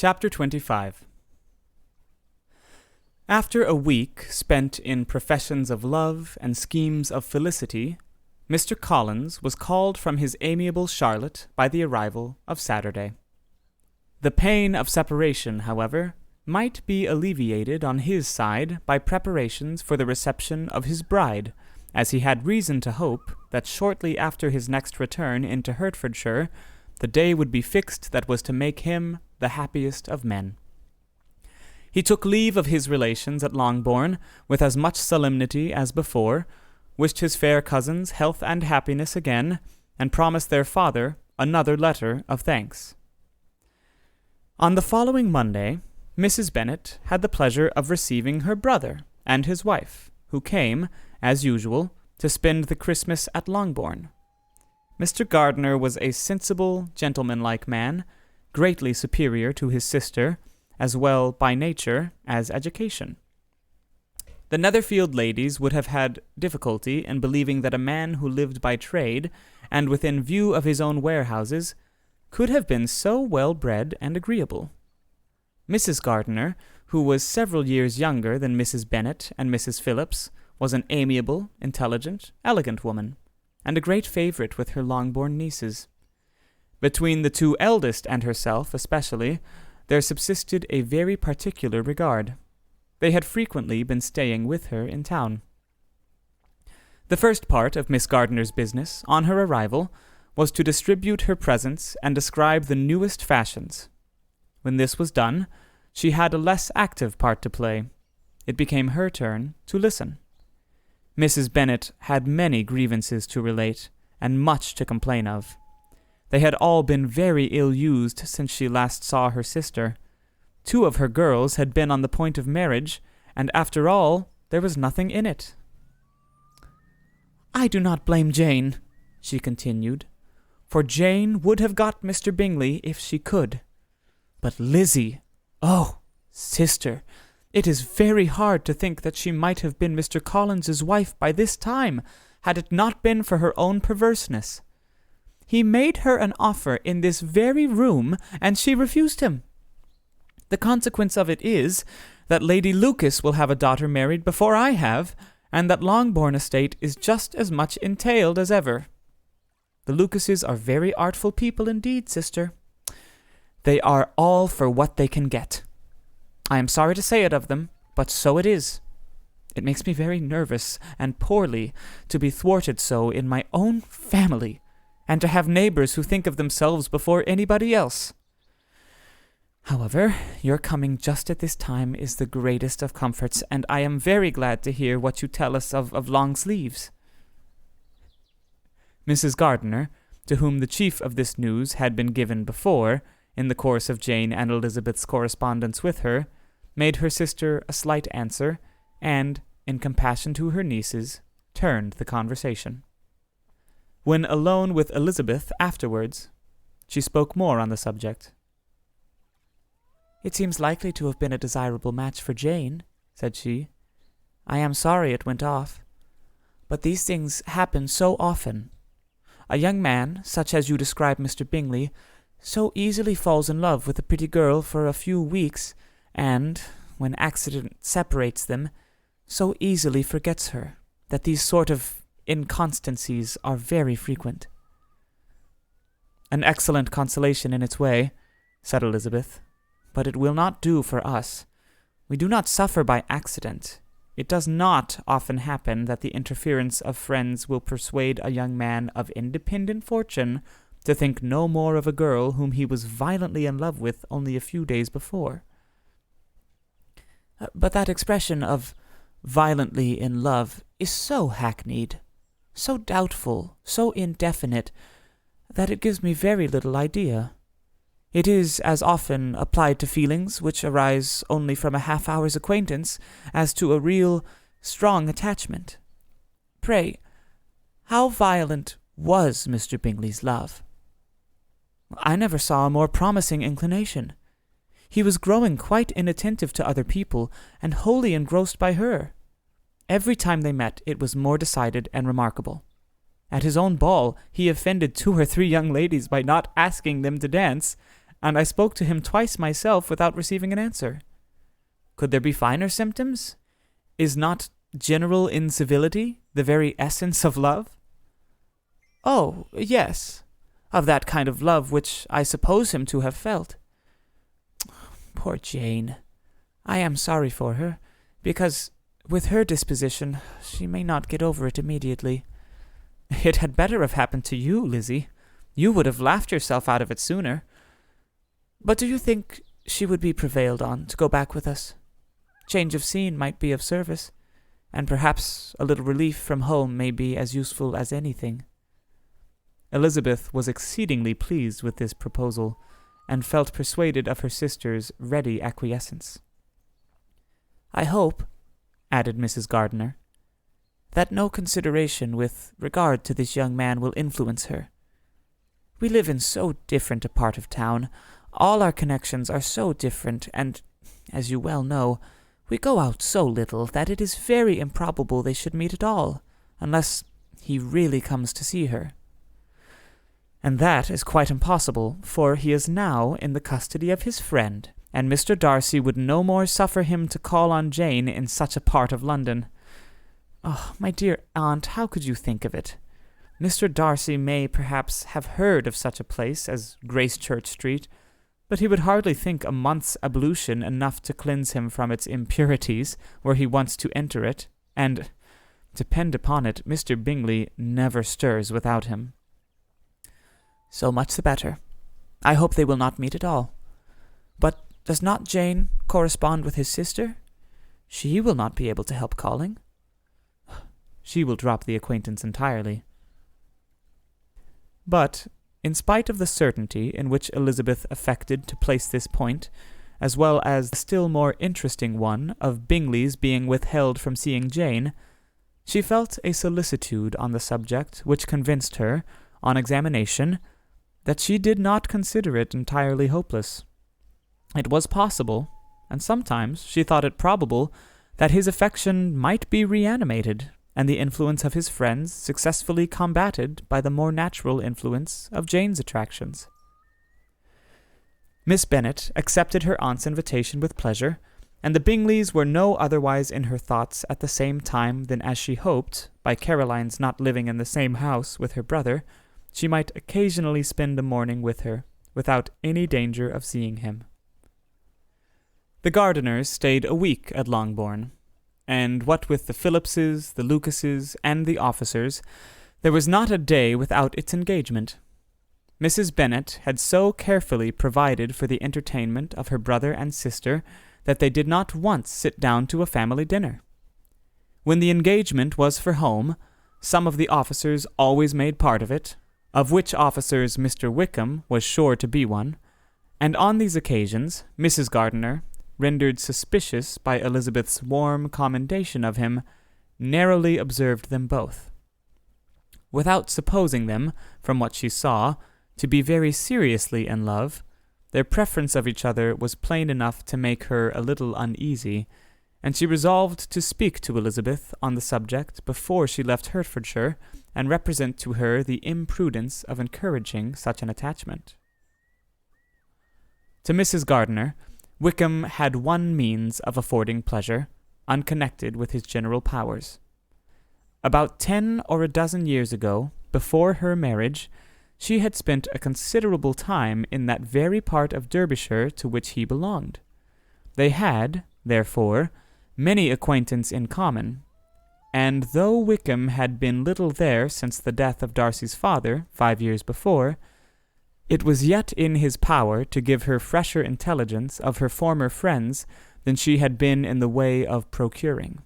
Chapter 25. After a week spent in professions of love and schemes of felicity, Mr. Collins was called from his amiable Charlotte by the arrival of Saturday. The pain of separation, however, might be alleviated on his side by preparations for the reception of his bride, as he had reason to hope that shortly after his next return into Hertfordshire, the day would be fixed that was to make him the happiest of men. He took leave of his relations at Longbourn with as much solemnity as before, wished his fair cousins health and happiness again, and promised their father another letter of thanks. On the following Monday, Mrs. Bennet had the pleasure of receiving her brother and his wife, who came, as usual, to spend the Christmas at Longbourn. Mr. Gardiner was a sensible, gentlemanlike man, greatly superior to his sister, as well by nature as education. The Netherfield ladies would have had difficulty in believing that a man who lived by trade, and within view of his own warehouses, could have been so well bred and agreeable. Mrs. Gardiner, who was several years younger than Mrs. Bennet and Mrs. Phillips, was an amiable, intelligent, elegant woman, and a great favourite with her Longbourn nieces. Between the two eldest and herself especially, there subsisted a very particular regard. They had frequently been staying with her in town. The first part of Miss Gardiner's business, on her arrival, was to distribute her presents and describe the newest fashions. When this was done, she had a less active part to play. It became her turn to listen. Mrs. Bennet had many grievances to relate, and much to complain of. They had all been very ill-used since she last saw her sister. 2 of her girls had been on the point of marriage, and after all, there was nothing in it. "I do not blame Jane," she continued, "for Jane would have got Mr. Bingley if she could. But Lizzie, oh, sister, it is very hard to think that she might have been Mr. Collins's wife by this time, had it not been for her own perverseness. He made her an offer in this very room, and she refused him. The consequence of it is that Lady Lucas will have a daughter married before I have, and that Longbourn estate is just as much entailed as ever. The Lucases are very artful people indeed, sister. They are all for what they can get. I am sorry to say it of them, but so it is. It makes me very nervous and poorly to be thwarted so in my own family, and to have neighbors who think of themselves before anybody else. However, your coming just at this time is the greatest of comforts, and I am very glad to hear what you tell us of long sleeves." Mrs. Gardiner, to whom the chief of this news had been given before, in the course of Jane and Elizabeth's correspondence with her, made her sister a slight answer, and, in compassion to her nieces, turned the conversation. When alone with Elizabeth afterwards, she spoke more on the subject. "It seems likely to have been a desirable match for Jane," said she. "I am sorry it went off. But these things happen so often. A young man, such as you describe Mr. Bingley, so easily falls in love with a pretty girl for a few weeks, and, when accident separates them, so easily forgets her, that these sort of inconstancies are very frequent." "An excellent consolation in its way," said Elizabeth, "but it will not do for us. We do not suffer by accident. It does not often happen that the interference of friends will persuade a young man of independent fortune to think no more of a girl whom he was violently in love with only a few days before." "But that expression of violently in love is so hackneyed, so doubtful, so indefinite, that it gives me very little idea. It is as often applied to feelings which arise only from a half-hour's acquaintance as to a real, strong attachment. Pray, how violent was Mr. Bingley's love?" "I never saw a more promising inclination. He was growing quite inattentive to other people, and wholly engrossed by her. Every time they met, it was more decided and remarkable. At his own ball, he offended 2 or 3 young ladies by not asking them to dance, and I spoke to him twice myself without receiving an answer. Could there be finer symptoms? Is not general incivility the very essence of love? Oh, yes, of that kind of love which I suppose him to have felt. Poor Jane. I am sorry for her, because with her disposition she may not get over it immediately. It had better have happened to you, Lizzie. You would have laughed yourself out of it sooner. But do you think she would be prevailed on to go back with us? Change of scene might be of service, and perhaps a little relief from home may be as useful as anything. Elizabeth was exceedingly pleased with this proposal, and felt persuaded of her sister's ready acquiescence. I hope, added Mrs. Gardiner, that no consideration with regard to this young man will influence her. We live in so different a part of town, all our connections are so different, and, as you well know, we go out so little that it is very improbable they should meet at all, unless he really comes to see her. And that is quite impossible, for he is now in the custody of his friend, and Mr. Darcy would no more suffer him to call on Jane in such a part of London. Oh, my dear aunt, how could you think of it? Mr. Darcy may perhaps have heard of such a place as Gracechurch Street, but he would hardly think a month's ablution enough to cleanse him from its impurities were he once to enter it, and, depend upon it, Mr. Bingley never stirs without him. So much the better. I hope they will not meet at all. But does not Jane correspond with his sister? She will not be able to help calling. She will drop the acquaintance entirely. But, in spite of the certainty in which Elizabeth affected to place this point, as well as the still more interesting one of Bingley's being withheld from seeing Jane, she felt a solicitude on the subject which convinced her, on examination, that she did not consider it entirely hopeless. It was possible, and sometimes she thought it probable, that his affection might be reanimated, and the influence of his friends successfully combated by the more natural influence of Jane's attractions. Miss Bennet accepted her aunt's invitation with pleasure, and the Bingleys were no otherwise in her thoughts at the same time than as she hoped, by Caroline's not living in the same house with her brother, she might occasionally spend a morning with her, without any danger of seeing him. The Gardiners stayed a week at Longbourn, and what with the Phillipses, the Lucases, and the officers, there was not a day without its engagement. Mrs. Bennet had so carefully provided for the entertainment of her brother and sister that they did not once sit down to a family dinner. When the engagement was for home, some of the officers always made part of it, of which officers Mr. Wickham was sure to be one, and on these occasions Mrs. Gardiner, rendered suspicious by Elizabeth's warm commendation of him, narrowly observed them both. Without supposing them, from what she saw, to be very seriously in love, their preference of each other was plain enough to make her a little uneasy, and she resolved to speak to Elizabeth on the subject before she left Hertfordshire, and represent to her the imprudence of encouraging such an attachment. To Mrs. Gardiner, Wickham had one means of affording pleasure, unconnected with his general powers. About 10 or a dozen years ago, before her marriage, she had spent a considerable time in that very part of Derbyshire to which he belonged. They had, therefore, many acquaintance in common, and though Wickham had been little there since the death of Darcy's father, 5 years before, it was yet in his power to give her fresher intelligence of her former friends than she had been in the way of procuring.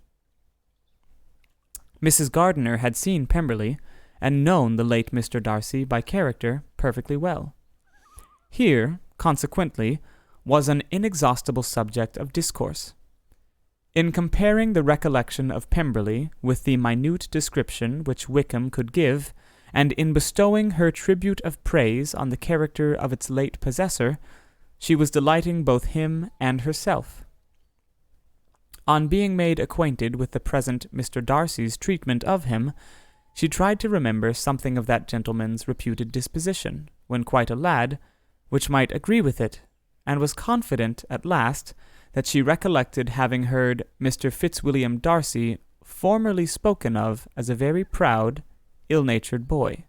Mrs. Gardiner had seen Pemberley, and known the late Mr. Darcy by character perfectly well. Here, consequently, was an inexhaustible subject of discourse. In comparing the recollection of Pemberley with the minute description which Wickham could give, and in bestowing her tribute of praise on the character of its late possessor, she was delighting both him and herself. On being made acquainted with the present Mr. Darcy's treatment of him, she tried to remember something of that gentleman's reputed disposition, when quite a lad, which might agree with it, and was confident at last that she recollected having heard Mr. Fitzwilliam Darcy formerly spoken of as a very proud, ill-natured boy.